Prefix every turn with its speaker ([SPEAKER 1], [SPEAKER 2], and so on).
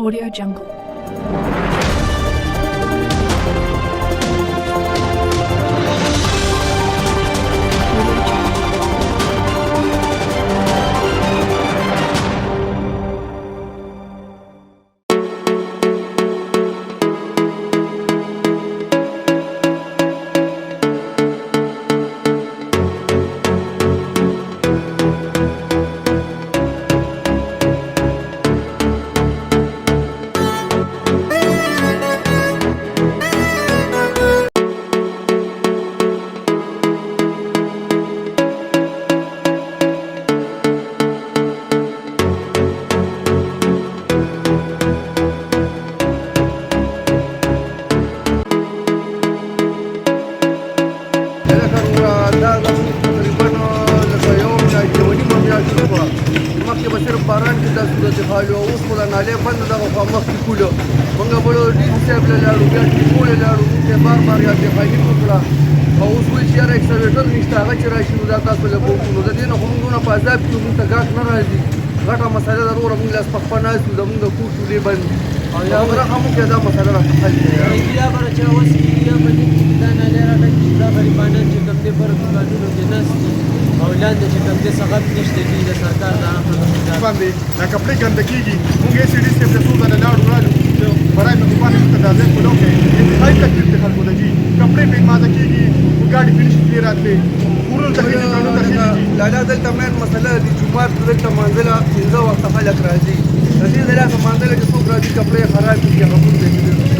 [SPEAKER 1] Audio Jungle.
[SPEAKER 2] مخکې به صرف باران کې دا صورت حال و اوس خو د نالۍ بنده دغه خوا مخکې کولو موږ بړو ډي سي صاحب له لاړو بیا ټیپو له لاړو موږ ته بار یا دفاعي وکړه او اوس وایي چې یاره اکسویټر نشته هغه چې راشي نو دا تاسو له کوو نو د دې نه خو موږ دونه په عذاب کې موږ ته ګاټ نه راځي غټه مسله ده وروره موږ لاس په خپه ناست یو زموږ د کور چولې بند او هغه هم کې دا مسله را حل دی
[SPEAKER 3] بیا به چې اوس یا په دې کې دا نالۍ راټکي دا غریبانان چې کوم دې پر دکانونو کې ناست دي او لاندې چې کوم دې څه نشته دي د سرکار د عامه
[SPEAKER 4] باندې دا کپړې ګنده کېږي موږ یې سي ډي سي ته څو ځله لاړو برای په دوکان کې دا ځای په لوکه انتهایی تکلیف دی خلکو ته جي کپړې په مازه کېږي ګاډي فینش دی راتلې کورونو ته کېږي کانو ته کېږي
[SPEAKER 2] دا دلته مین مسله د جمعات دلته منځله پنځه وخته خلک راځي د دې ځای په منځله کې څوک راځي کپړې خراب دي هغه